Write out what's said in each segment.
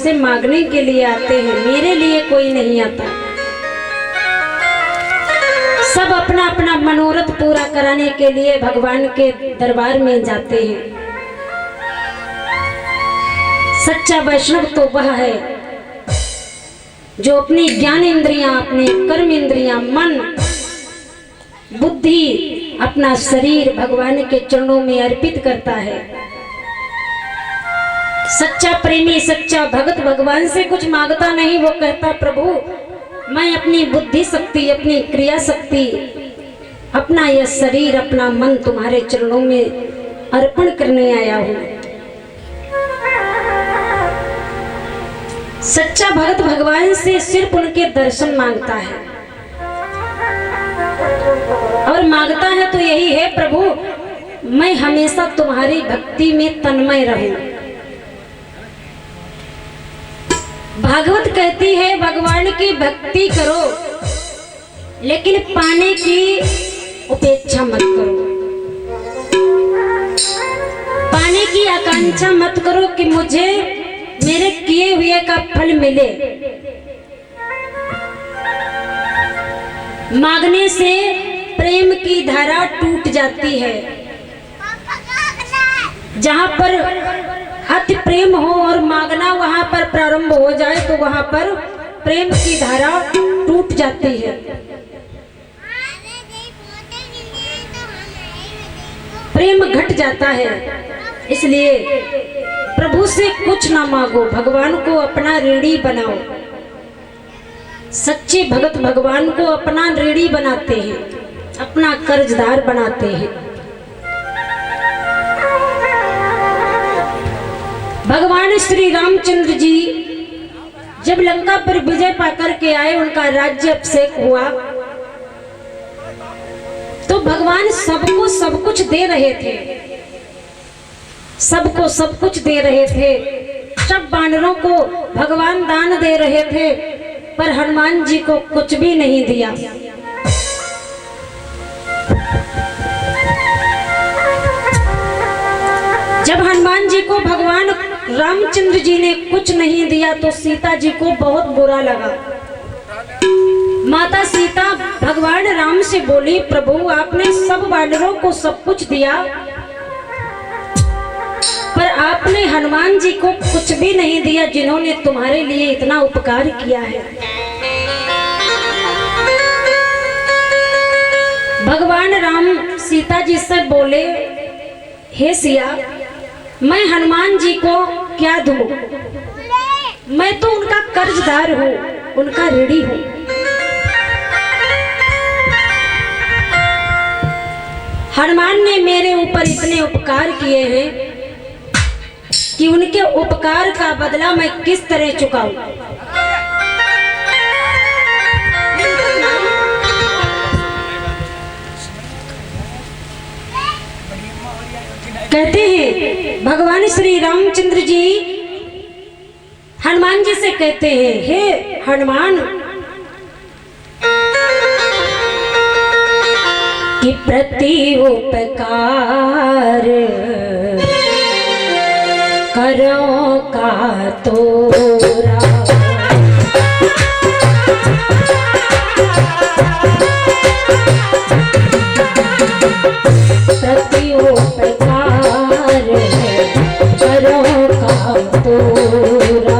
से मांगने के लिए आते हैं, मेरे लिए कोई नहीं आता। सब अपना अपना मनोरथ पूरा कराने के लिए भगवान के दरबार में जाते हैं। सच्चा वैष्णव तो वह है जो अपनी ज्ञान इंद्रियां, अपने कर्म इंद्रियां, मन, बुद्धि, अपना शरीर भगवान के चरणों में अर्पित करता है। सच्चा प्रेमी, सच्चा भक्त भगवान से कुछ मांगता नहीं। वो कहता, प्रभु मैं अपनी बुद्धि शक्ति, अपनी क्रिया शक्ति, अपना यह शरीर, अपना मन तुम्हारे चरणों में अर्पण करने आया हूं। सच्चा भक्त भगवान से सिर्फ उनके दर्शन मांगता है और मांगता है तो यही है, प्रभु मैं हमेशा तुम्हारी भक्ति में तन्मय रहूं। भागवत कहती है भगवान की भक्ति करो लेकिन पाने की उपेक्षा मत करो, पाने की आकांक्षा मत करो कि मुझे मेरे किए हुए का फल मिले। मांगने से प्रेम की धारा टूट जाती है। जहां पर अति प्रेम हो और मांगना वहां पर प्रारंभ हो जाए तो वहां पर प्रेम की धारा टूट जाती है। प्रेम घट जाता है। इसलिए प्रभु से कुछ ना मांगो, भगवान को अपना ऋणी बनाओ। सच्चे भक्त भगवान को अपना ऋणी बनाते हैं, अपना कर्जदार बनाते हैं। भगवान श्री रामचंद्र जी जब लंका पर विजय पाकर के आए, उनका राज्य अभिषेक हुआ तो भगवान सबको सब कुछ दे रहे थे, सबको सब कुछ दे रहे थे। सब वानरों को भगवान दान दे रहे थे पर हनुमान जी को कुछ भी नहीं दिया। जब हनुमान जी को भगवान रामचंद्र जी ने कुछ नहीं दिया तो सीता जी को बहुत बुरा लगा। माता सीता भगवान राम से बोली, प्रभु आपने सब वानरों को सब कुछ दिया पर आपने हनुमान जी को कुछ भी नहीं दिया जिन्होंने तुम्हारे लिए इतना उपकार किया है। भगवान राम सीता जी से बोले, हे सिया मैं हनुमान जी को क्या दूं? मैं तो उनका कर्जदार हूं, उनका ऋणी हूं। हनुमान ने मेरे ऊपर इतने उपकार किए हैं कि उनके उपकार का बदला मैं किस तरह चुकाऊं? कहते हैं भगवान श्री रामचंद्र जी हनुमान जी से कहते हैं, हे हनुमान कि प्रति उपकार करो का तोरा, प्रति उपकार करो का तोरा।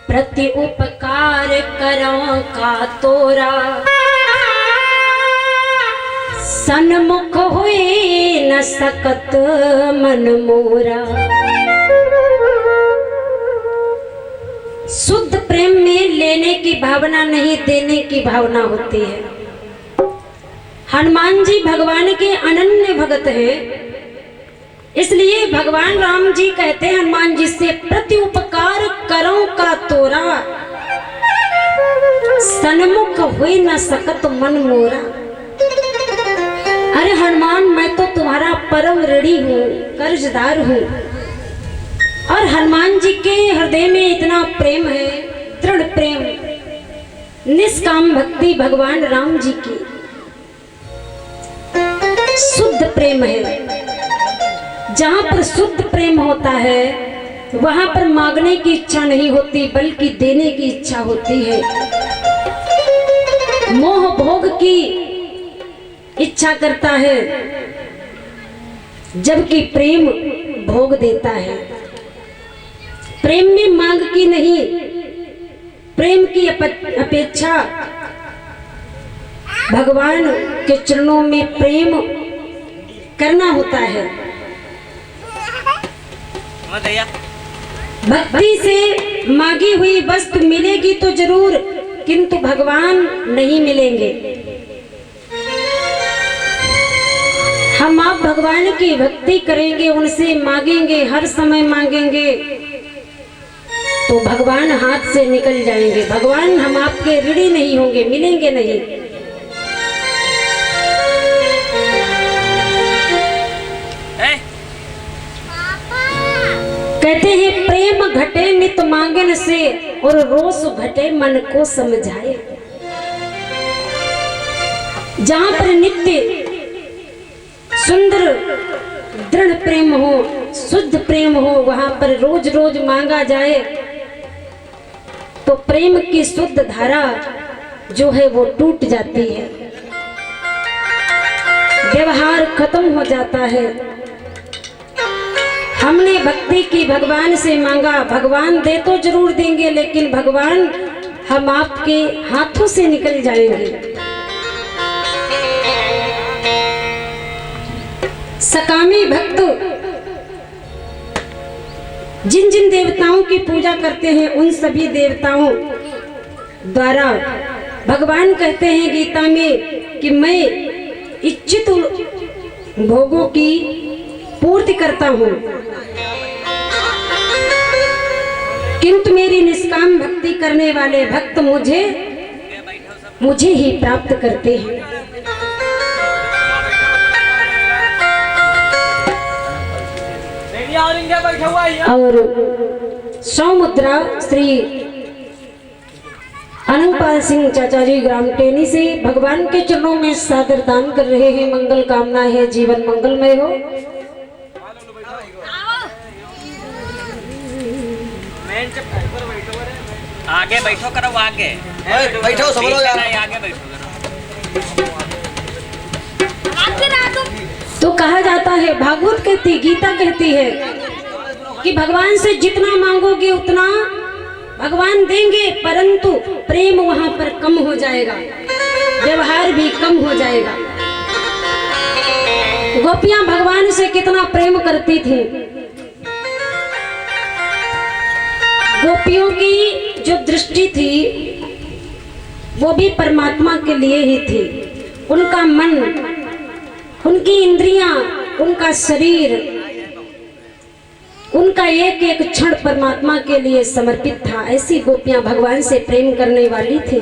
प्रति उपकार करो का तोरा, सन्मुख हुई न सकत मन मोरा। शुद्ध प्रेम में लेने की भावना नहीं, देने की भावना होती है। हनुमान जी भगवान के अनन्य भगत हैं, इसलिए भगवान राम जी कहते हैं हनुमान जी से, प्रति उपकार करो का तोरा, सन्मुख हुई न सकत मन मोरा। अरे हनुमान, मैं तो तुम्हारा परम ऋणी हूँ, कर्जदार हूँ। और हनुमान जी के हृदय में इतना प्रेम है, दृढ़ प्रेम, निष्काम भक्ति भगवान राम जी की, शुद्ध प्रेम है। जहाँ पर शुद्ध प्रेम होता है वहां पर मांगने की इच्छा नहीं होती, बल्कि देने की इच्छा होती है। मोह भोग की इच्छा करता है, जबकि प्रेम भोग देता है। प्रेम में मांग की नहीं, प्रेम की अपेक्षा भगवान के चरणों में प्रेम करना होता है। भक्ति से मांगी हुई वस्तु मिलेगी तो जरूर, किंतु भगवान नहीं मिलेंगे। हम आप भगवान की भक्ति करेंगे, उनसे मांगेंगे, हर समय मांगेंगे, तो भगवान हाथ से निकल जाएंगे। भगवान हम आपके ऋणी नहीं होंगे, मिलेंगे नहीं। कहते हैं प्रेम घटे नित मांगन से, और रोष घटे मन को समझाए। जहां पर नित्य सुंदर दृढ़ प्रेम हो, शुद्ध प्रेम हो, वहां पर रोज रोज मांगा जाए तो प्रेम की शुद्ध धारा जो है वो टूट जाती है, व्यवहार खत्म हो जाता है। हमने भक्ति की, भगवान से मांगा, भगवान दे तो जरूर देंगे, लेकिन भगवान हम आपके हाथों से निकल जाएंगे। सकामी भक्त जिन जिन देवताओं की पूजा करते हैं, उन सभी देवताओं द्वारा भगवान कहते हैं गीता में कि मैं इच्छित भोगों की पूर्ति करता हूं, किंतु मेरी निष्काम भक्ति करने वाले भक्त मुझे ही प्राप्त करते हैं। और सौमुद्रा श्री अनंगपाल सिंह चाचा जी ग्राम टेनी से भगवान के चरणों में सादर दान कर रहे हैं। मंगल कामना है जीवन मंगलमय हो। आगे बैठो करो, आगे बैठो सब लोग आगे बैठो। तो कहा जाता है, भागवत कहती, गीता कहती है कि भगवान से जितना मांगोगे उतना भगवान देंगे, परंतु प्रेम वहां पर कम हो जाएगा, व्यवहार भी कम हो जाएगा। गोपियां भगवान से कितना प्रेम करती थी। गोपियों की जो दृष्टि थी वो भी परमात्मा के लिए ही थी। उनका मन, उनकी इंद्रियां, उनका शरीर, उनका एक एक क्षण परमात्मा के लिए समर्पित था। ऐसी गोपियां भगवान से प्रेम करने वाली थी।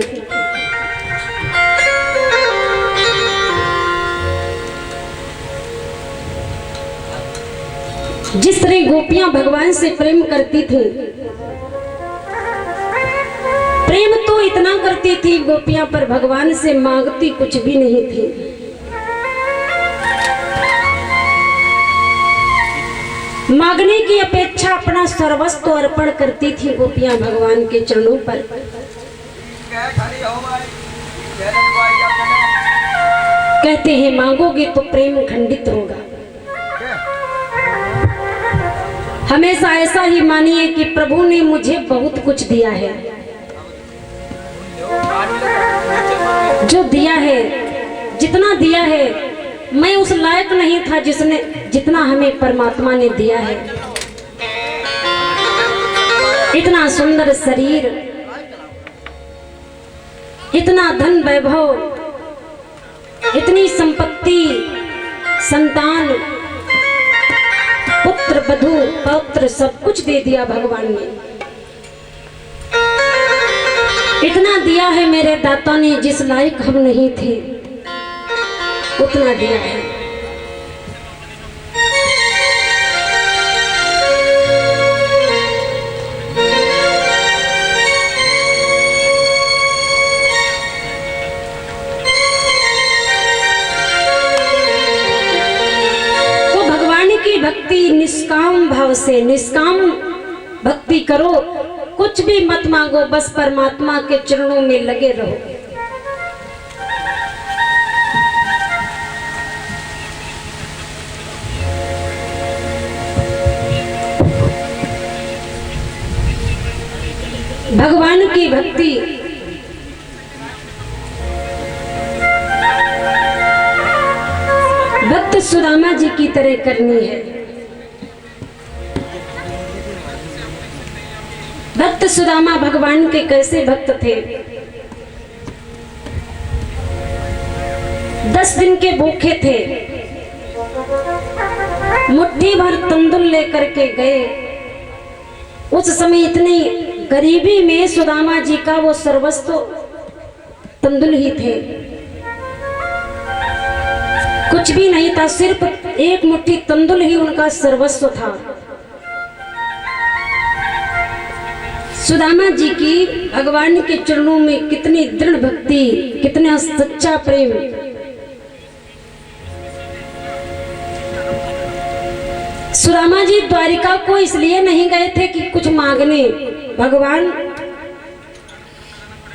जिस तरह गोपियां भगवान से प्रेम करती थी, प्रेम तो इतना करती थी गोपियां, पर भगवान से मांगती कुछ भी नहीं थी। मांगने की अपेक्षा अपना सर्वस्व अर्पण करती थी गोपियां भगवान के चरणों पर। कहते हैं मांगोगे तो प्रेम खंडित होगा। हमेशा ऐसा ही मानिए कि प्रभु ने मुझे बहुत कुछ दिया है, जो दिया है, जितना दिया है, मैं उस लायक नहीं था जितना हमें परमात्मा ने दिया है। इतना सुंदर शरीर, इतना धन वैभव, इतनी अपनी संपत्ति, संतान, पुत्र, वधू, पौत्र सब कुछ दे दिया भगवान ने। इतना दिया है मेरे दाता ने, जिस लायक हम नहीं थे उतना दिया है। तो भगवान की भक्ति निष्काम भाव से, निष्काम भक्ति करो, कुछ भी मत मांगो, बस परमात्मा के चरणों में लगे रहो। भगवान की भक्ति भक्त सुदामा जी की तरह करनी है। भक्त सुदामा भगवान के कैसे भक्त थे? 10 दिन के भूखे थे, मुट्ठी भर तंदुल लेकर के गए। उस समय इतनी गरीबी में सुदामा जी का वो सर्वस्व तंदुल ही थे, कुछ भी नहीं था, सिर्फ एक मुट्ठी तंदुल ही उनका सर्वस्व था। सुदामा जी की भगवान के चरणों में कितनी दृढ़ भक्ति, कितना सच्चा प्रेम। सुदामा जी द्वारिका को इसलिए नहीं गए थे कि कुछ मांगने, भगवान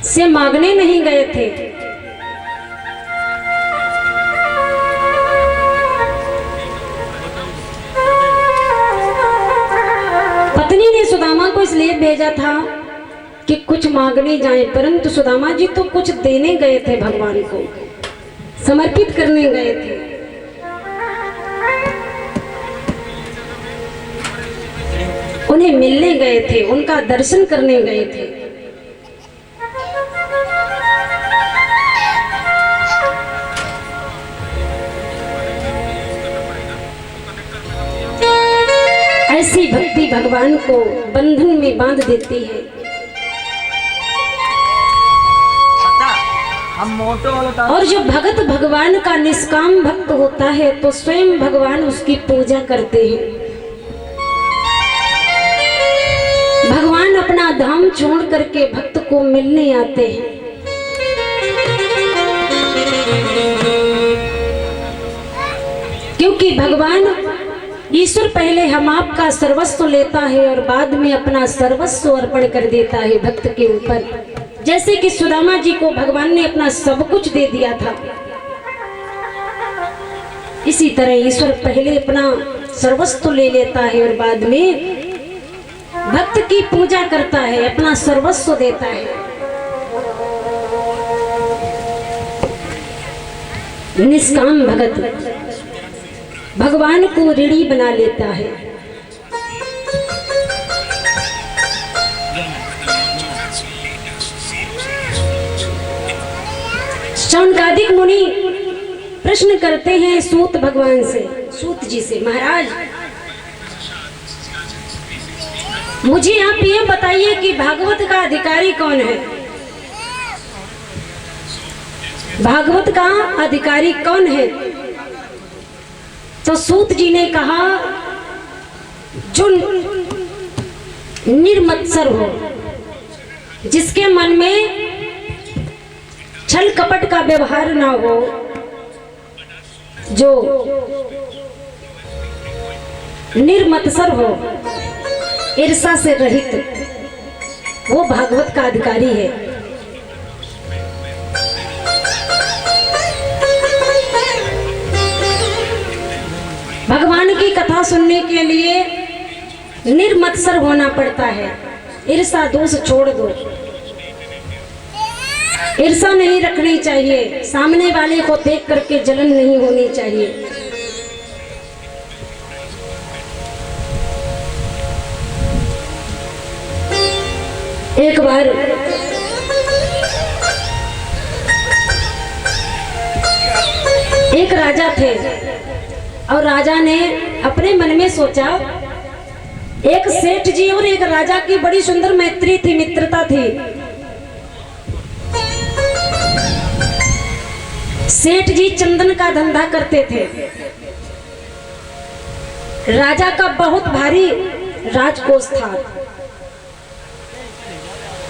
से मांगने नहीं गए थे। पत्नी ने सुदामा को इसलिए भेजा था कि कुछ मांगने जाए, परंतु सुदामा जी तो कुछ देने गए थे, भगवान को समर्पित करने गए थे। उन्हें मिलने गए थे, उनका दर्शन करने गए थे। ऐसी भक्ति भगवान को बंधन में बांध देती है। और जो भगत भगवान का निष्काम भक्त होता है तो स्वयं भगवान उसकी पूजा करते हैं। भगवान अपना धाम छोड़ करके भक्त को मिलने आते हैं। क्योंकि भगवान ईश्वर पहले हम आपका सर्वस्व लेता है और बाद में अपना सर्वस्व अर्पण कर देता है भक्त के ऊपर। जैसे कि सुदामा जी को भगवान ने अपना सब कुछ दे दिया था, इसी तरह ईश्वर पहले अपना सर्वस्व ले लेता है और बाद में भक्त की पूजा करता है, अपना सर्वस्व देता है। निष्काम भगत भगवान को ऋणी बना लेता है। शौनकादिक मुनि प्रश्न करते हैं सूत भगवान से, सूत जी से, महाराज मुझे आप ये बताइए कि भागवत का अधिकारी कौन है? भागवत का अधिकारी कौन है? तो सूत जी ने कहा, जो निर्मत्सर हो, जिसके मन में छल कपट का व्यवहार ना हो, जो निर्मत्सर हो, ईर्षा से रहित, वो भागवत का अधिकारी है। भगवान की कथा सुनने के लिए निर्मत्सर होना पड़ता है। ईर्षा दोष छोड़ दो, ईर्षा नहीं रखनी चाहिए, सामने वाले को देख करके जलन नहीं होनी चाहिए। एक बार एक राजा थे और राजा ने अपने मन में सोचा, एक सेठ जी और एक राजा की बड़ी सुंदर मैत्री थी, मित्रता थी। सेठ जी चंदन का धंधा करते थे। राजा का बहुत भारी राजकोष था,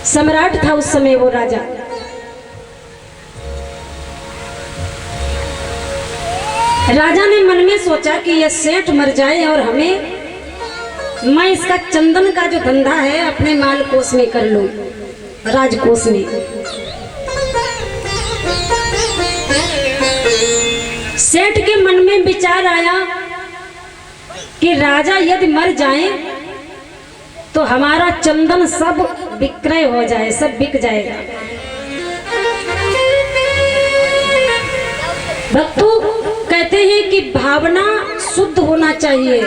सम्राट था उस समय वो राजा। राजा ने मन में सोचा कि यह सेठ मर जाए और मैं इसका चंदन का जो धंधा है अपने माल कोष में कर लूं, राजकोष में। सेठ के मन में विचार आया कि राजा यदि मर जाए तो हमारा चंदन सब विक्रय हो जाए, सब बिक जाएगा। भक्तों कहते हैं कि भावना शुद्ध होना चाहिए,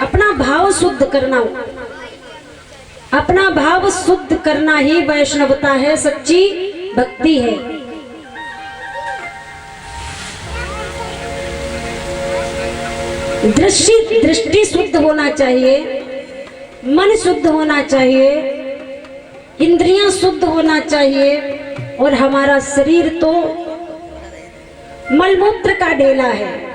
अपना भाव शुद्ध करना, अपना भाव शुद्ध करना ही वैष्णवता है, सच्ची भक्ति है। दृष्टि शुद्ध होना चाहिए, मन शुद्ध होना चाहिए, इंद्रियां शुद्ध होना चाहिए, और हमारा शरीर तो मलमूत्र का ढेला है।